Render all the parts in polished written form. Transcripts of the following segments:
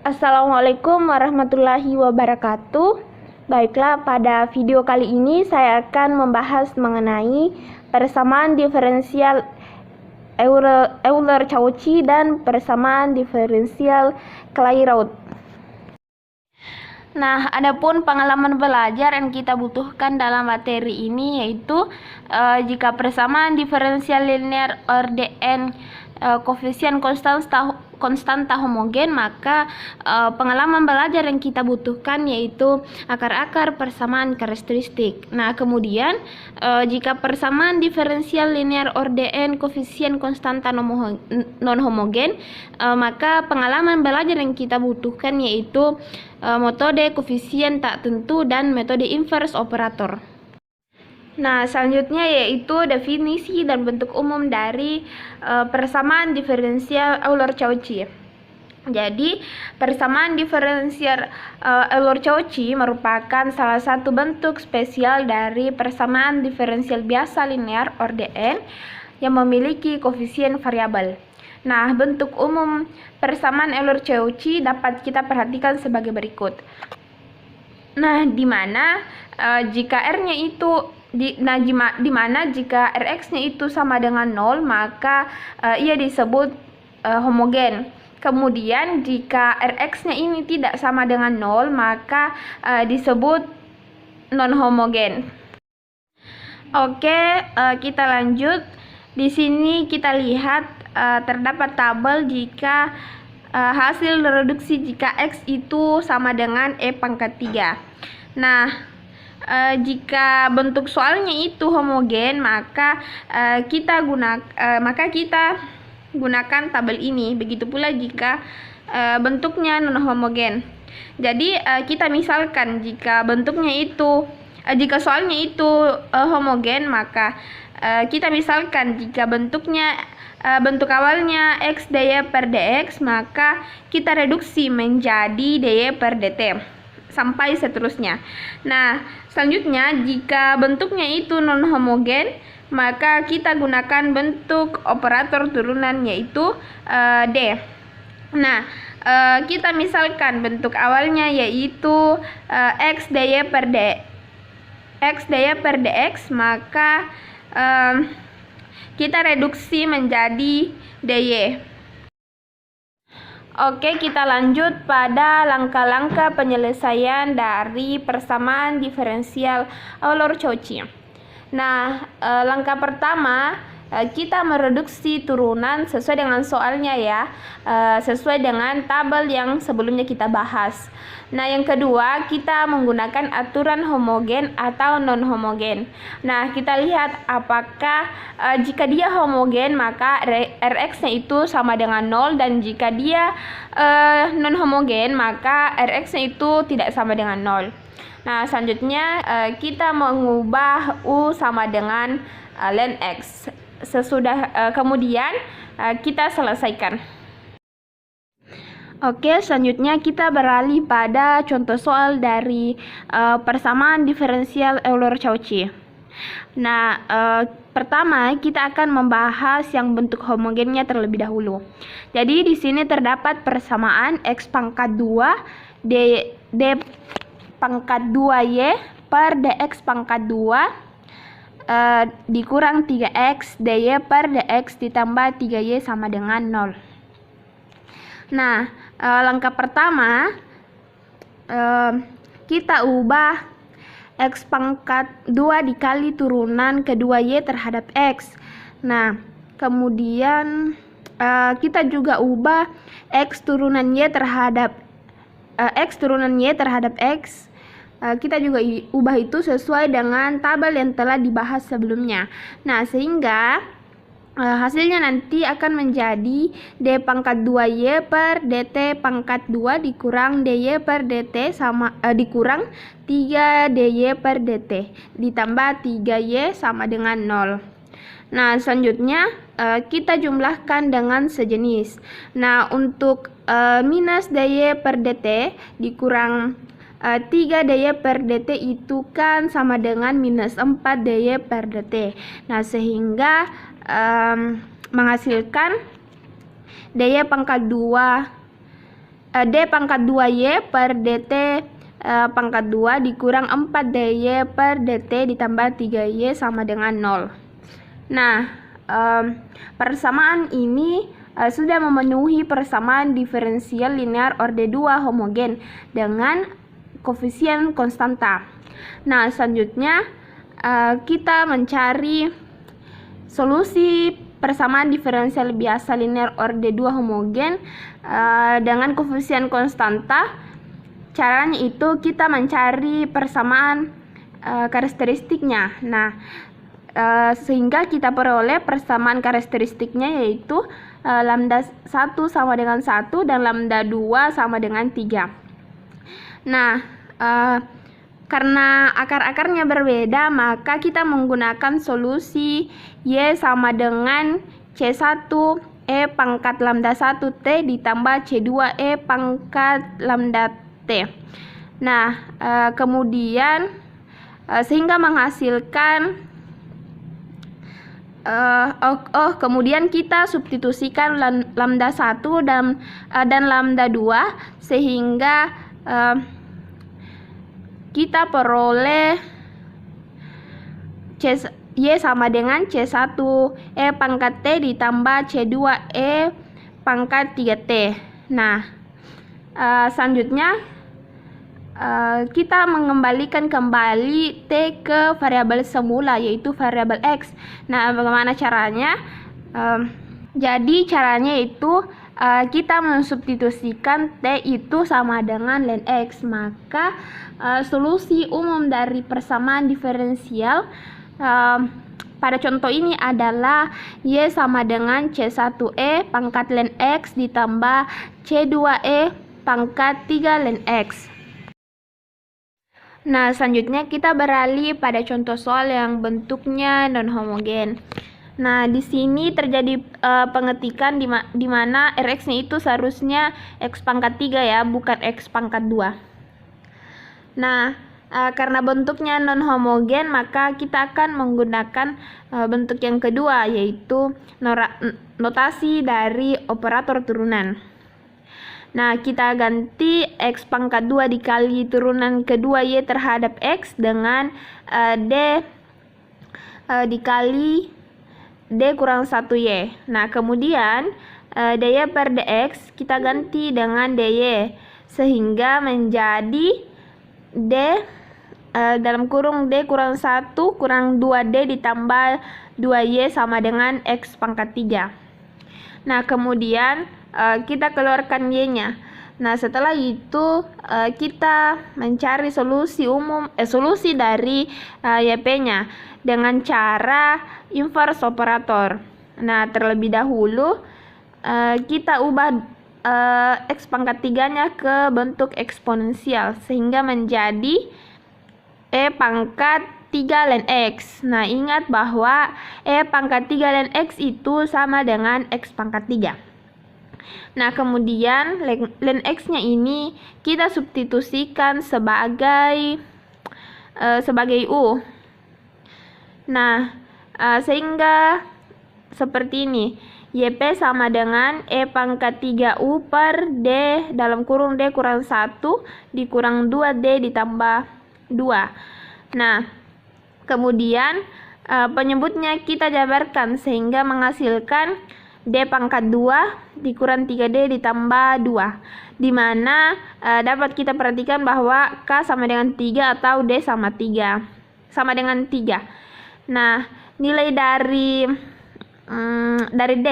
Assalamualaikum warahmatullahi wabarakatuh. Baiklah, pada video kali ini saya akan membahas mengenai persamaan diferensial Euler-Cauchy dan persamaan diferensial Clairaut. Nah, adapun pengalaman belajar yang kita butuhkan dalam materi ini yaitu jika persamaan diferensial linear Ordn koefisien konstanta homogen, maka pengalaman belajar yang kita butuhkan yaitu akar-akar persamaan karakteristik. Nah, kemudian jika persamaan diferensial linear Ordn koefisien konstanta non homogen, maka pengalaman belajar yang kita butuhkan yaitu metode koefisien tak tentu dan metode inverse operator. Nah, selanjutnya yaitu definisi dan bentuk umum dari persamaan diferensial Euler-Cauchy. Jadi, persamaan diferensial Euler-Cauchy merupakan salah satu bentuk spesial dari persamaan diferensial biasa linear Ordn yang memiliki koefisien variabel. Nah, bentuk umum persamaan Euler-Cauchy dapat kita perhatikan sebagai berikut. Nah, di mana jika R-nya itu di mana jika Rx-nya itu sama dengan 0, maka ia disebut homogen. Kemudian jika Rx-nya ini tidak sama dengan 0, maka disebut non homogen. Oke, kita lanjut. Di sini kita lihat terdapat tabel jika hasil reduksi jika X itu sama dengan E pangkat 3. Nah, jika bentuk soalnya itu homogen, maka kita gunakan tabel ini. Begitu pula jika bentuknya non homogen. Jadi kita misalkan jika jika soalnya itu homogen, maka kita misalkan jika bentuk awalnya x dy per dx, maka kita reduksi menjadi dy per dt sampai seterusnya. Nah, selanjutnya jika bentuknya itu non homogen, maka kita gunakan bentuk operator turunan yaitu D. Nah, kita misalkan bentuk awalnya yaitu x dy per dx, maka kita reduksi menjadi dy. Oke, kita lanjut pada langkah-langkah penyelesaian dari persamaan diferensial Euler-Cauchy. Nah, langkah pertama kita mereduksi turunan sesuai dengan soalnya ya, sesuai dengan tabel yang sebelumnya kita bahas. Nah, yang kedua kita menggunakan aturan homogen atau non homogen. Nah, kita lihat apakah jika dia homogen maka Rx-nya itu sama dengan 0, dan jika dia non homogen maka Rx-nya itu tidak sama dengan 0. Nah, selanjutnya kita mengubah U sama dengan ln X. Kemudian kita selesaikan. Oke, selanjutnya kita beralih pada contoh soal dari persamaan diferensial Euler-Cauchy. Nah, pertama kita akan membahas yang bentuk homogennya terlebih dahulu. Jadi di sini terdapat persamaan x pangkat 2 d pangkat 2y per dx pangkat 2 dikurang 3x dy per dx ditambah 3y sama dengan 0. Nah, langkah pertama kita ubah x pangkat 2 dikali turunan kedua y terhadap x. Nah, kemudian kita juga ubah x turunan y terhadap x. Kita juga ubah itu sesuai dengan tabel yang telah dibahas sebelumnya. Nah, sehingga hasilnya nanti akan menjadi D pangkat 2Y per DT pangkat 2 dikurang DY per DT dikurang 3 DY per DT ditambah 3Y sama dengan 0. Nah, selanjutnya kita jumlahkan dengan sejenis. Nah, untuk minus DY per DT dikurang 3 DY per DT itu kan sama dengan minus 4 DY per DT. Nah, sehingga menghasilkan DY pangkat 2 D pangkat 2Y per DT pangkat 2 dikurang 4 DY per DT ditambah 3Y sama dengan 0. Nah, persamaan ini sudah memenuhi persamaan diferensial linear orde 2 homogen dengan koefisien konstanta. Nah, selanjutnya kita mencari solusi persamaan diferensial biasa linear orde 2 homogen dengan koefisien konstanta. Caranya itu kita mencari persamaan karakteristiknya. Nah, sehingga kita peroleh persamaan karakteristiknya yaitu lambda 1 sama dengan 1 dan lambda 2 sama dengan 3. Nah, karena akar-akarnya berbeda, maka kita menggunakan solusi Y sama dengan C1 E pangkat lambda 1 T ditambah C2 E pangkat lambda T. Nah, kemudian sehingga menghasilkan kemudian kita substitusikan lambda 1 dan lambda 2 sehingga kita peroleh Y sama dengan C1 E pangkat T ditambah C2 E pangkat 3T. Nah, selanjutnya kita mengembalikan kembali T ke variabel semula yaitu variabel X. Nah, bagaimana caranya? Jadi caranya itu kita mensubstitusikan T itu sama dengan ln X. Maka solusi umum dari persamaan diferensial pada contoh ini adalah Y sama dengan C1E pangkat ln X ditambah C2E pangkat 3 ln X. Nah, selanjutnya kita beralih pada contoh soal yang bentuknya non-homogen. Nah, di sini terjadi pengetikan di mana Rx-nya itu seharusnya X pangkat 3 ya, bukan X pangkat 2. Nah, karena bentuknya non-homogen, maka kita akan menggunakan bentuk yang kedua, yaitu notasi dari operator turunan. Nah, kita ganti X pangkat 2 dikali turunan kedua Y terhadap X dengan D dikali D kurang 1Y. Nah, kemudian DY per DX kita ganti dengan DY sehingga menjadi D dalam kurung D kurang 1 kurang 2D ditambah 2Y sama dengan X pangkat 3. Nah, kemudian kita keluarkan Y-nya. Nah, setelah itu kita mencari solusi dari YP-nya dengan cara inverse operator. Nah, terlebih dahulu kita ubah X pangkat 3-nya ke bentuk eksponensial sehingga menjadi E pangkat 3 ln X. Nah, ingat bahwa E pangkat 3 ln X itu sama dengan X pangkat 3. Nah, kemudian ln X-nya ini kita substitusikan sebagai U. Nah, sehingga seperti ini. YP sama dengan E pangkat 3U per D dalam kurung D kurang 1 dikurang 2D ditambah 2. Nah, kemudian penyebutnya kita jabarkan sehingga menghasilkan D pangkat 2 dikurang 3D ditambah 2, di mana dapat kita perhatikan bahwa K sama dengan 3 atau D sama dengan 3. Nah, nilai dari D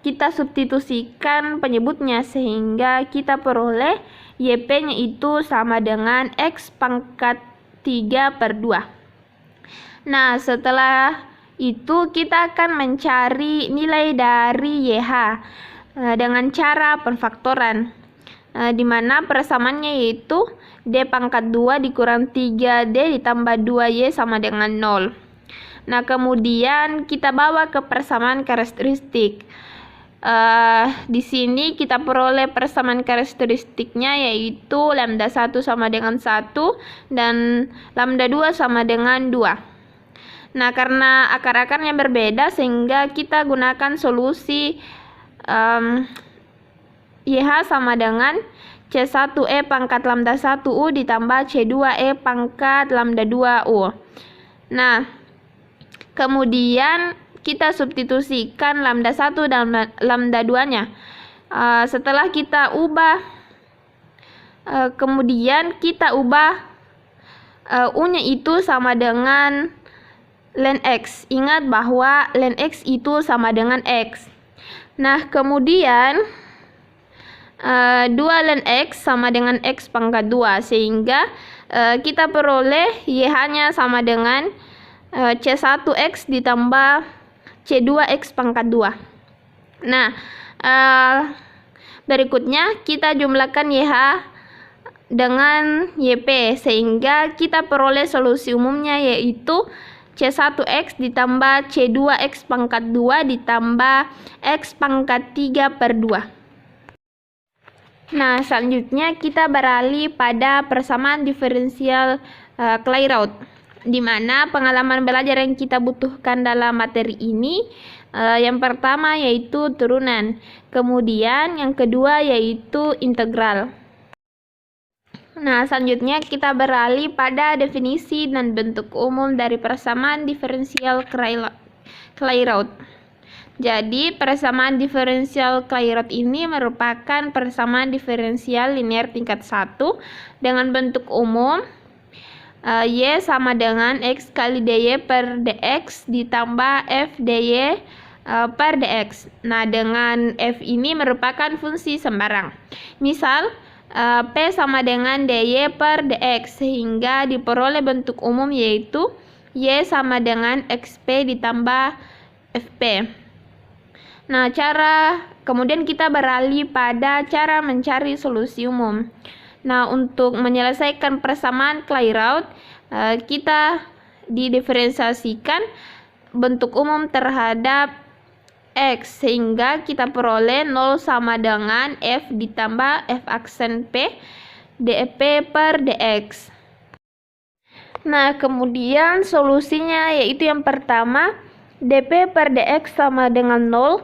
kita substitusikan penyebutnya sehingga kita peroleh YP-nya itu sama dengan X pangkat 3 per 2. Nah, setelah itu kita akan mencari nilai dari YH dengan cara penfaktoran, di mana persamaannya yaitu D pangkat 2 dikurang 3D ditambah 2Y sama dengan 0. Nah, kemudian kita bawa ke persamaan karakteristik. Di sini kita peroleh persamaan karakteristiknya yaitu lambda 1 sama dengan 1 dan lambda 2 sama dengan 2. Nah, karena akar-akarnya berbeda sehingga kita gunakan solusi YH sama dengan C1E pangkat lambda 1U ditambah C2E pangkat lambda 2U. Nah, kemudian kita substitusikan lambda 1 dan lambda 2-nya. Setelah kita ubah, kemudian kita ubah U-nya itu sama dengan ln X. Ingat bahwa ln X itu sama dengan X. Nah, kemudian 2 ln X sama dengan X pangkat 2. Sehingga kita peroleh YH-nya sama dengan C1X ditambah C2X pangkat 2. Nah, berikutnya kita jumlahkan YH dengan YP sehingga kita peroleh solusi umumnya yaitu C1X ditambah C2X pangkat 2 ditambah X pangkat 3 per 2. Nah, selanjutnya kita beralih pada persamaan diferensial Clairaut, di mana pengalaman belajar yang kita butuhkan dalam materi ini yang pertama yaitu turunan, kemudian yang kedua yaitu integral. Nah, selanjutnya kita beralih pada definisi dan bentuk umum dari persamaan diferensial Clairaut. Jadi, persamaan diferensial Clairaut ini merupakan persamaan diferensial linear tingkat 1 dengan bentuk umum Y sama dengan X kali DY per DX ditambah F DY per DX. Nah, dengan F ini merupakan fungsi sembarang. Misal, P sama dengan DY per DX sehingga diperoleh bentuk umum yaitu Y sama dengan XP ditambah FP. Nah, kemudian kita beralih pada cara mencari solusi umum. Nah, untuk menyelesaikan persamaan Clairaut, kita didiferensiasikan bentuk umum terhadap X sehingga kita peroleh 0 sama dengan F ditambah F aksen P dP per dx. Nah, kemudian solusinya yaitu yang pertama dP per dx sama dengan 0.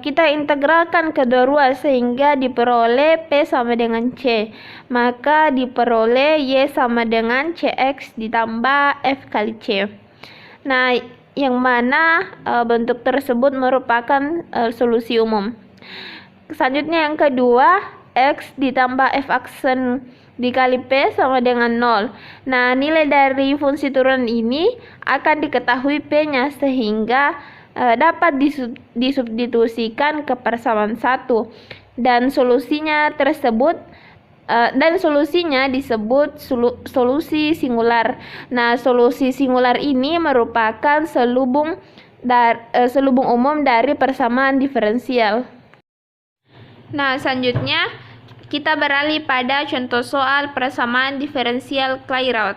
Kita integralkan kedua sehingga diperoleh P sama dengan C. Maka diperoleh Y sama dengan CX ditambah F kali C. Nah, yang mana bentuk tersebut merupakan solusi umum. Selanjutnya yang kedua, X ditambah F aksen dikali P sama dengan 0. Nah, nilai dari fungsi turunan ini akan diketahui P-nya sehingga dapat disubstitusikan ke persamaan 1 dan solusinya disebut solusi singular. Nah, solusi singular ini merupakan selubung umum dari persamaan diferensial. Nah, selanjutnya kita beralih pada contoh soal persamaan diferensial Clairaut.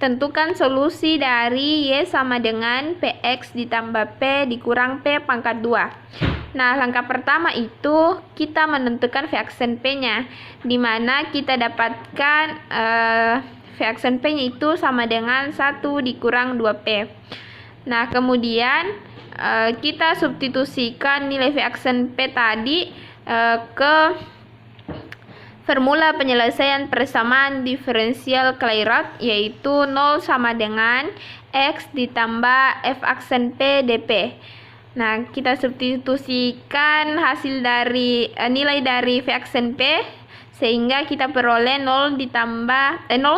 Tentukan solusi dari Y sama dengan PX ditambah P dikurang P pangkat 2. Nah, langkah pertama itu kita menentukan V aksen P-nya, di mana kita dapatkan V aksen P-nya itu sama dengan 1 dikurang 2P. Nah, kemudian kita substitusikan nilai V aksen P tadi ke formula penyelesaian persamaan diferensial Clairaut yaitu 0 sama dengan X ditambah F aksen P dP. Nah, kita substitusikan hasil dari nilai dari V aksen P sehingga kita peroleh 0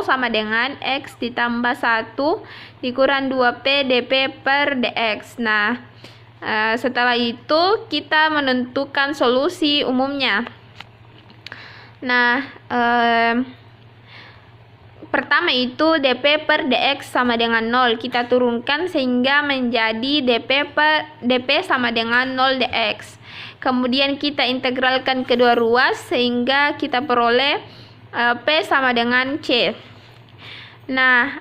sama dengan X ditambah 1 dikurang 2P dP per dx. Nah, setelah itu kita menentukan solusi umumnya. Nah, pertama itu dp per dx sama dengan 0. Kita turunkan sehingga menjadi dp sama dengan 0 dx. Kemudian kita integralkan kedua ruas sehingga kita peroleh p sama dengan c. Nah,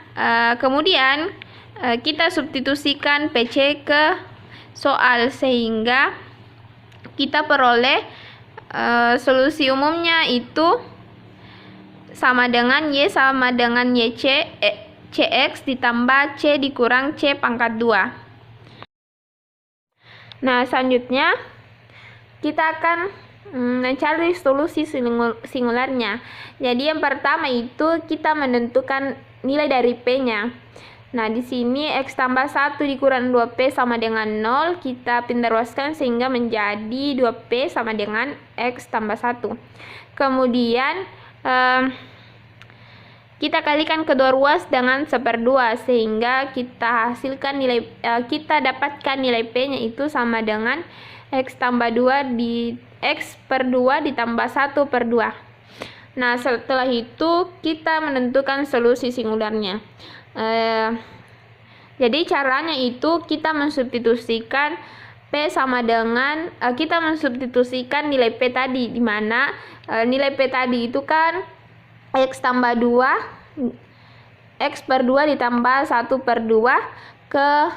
kemudian kita substitusikan pc ke soal sehingga kita peroleh solusi umumnya itu sama dengan y sama dengan cx ditambah c dikurang c pangkat 2. Nah, selanjutnya kita akan mencari solusi singularnya. Jadi yang pertama itu kita menentukan nilai dari p-nya. Nah, di sini x tambah 1 dikurang 2p sama dengan 0. Kita pindah ruaskan sehingga menjadi 2p sama dengan x tambah 1. Kemudian kita kalikan kedua ruas dengan 1/2 sehingga kita dapatkan nilai p-nya itu sama dengan x tambah 2 x per 2 ditambah 1/2. Nah, setelah itu kita menentukan solusi singularnya. Jadi caranya itu kita mensubstitusikan p sama dengan kita mensubstitusikan nilai p tadi, di mana nilai p tadi itu kan x tambah 2 x per 2 ditambah 1/2 ke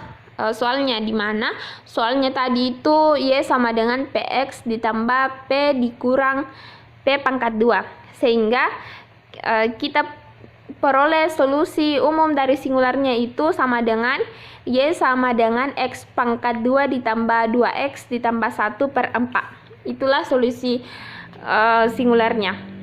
soalnya, di mana soalnya tadi itu y sama dengan px ditambah p dikurang p pangkat 2, sehingga kita peroleh solusi umum dari singularnya itu sama dengan y sama dengan x pangkat 2 ditambah 2x ditambah 1/4. Itulah solusi singularnya.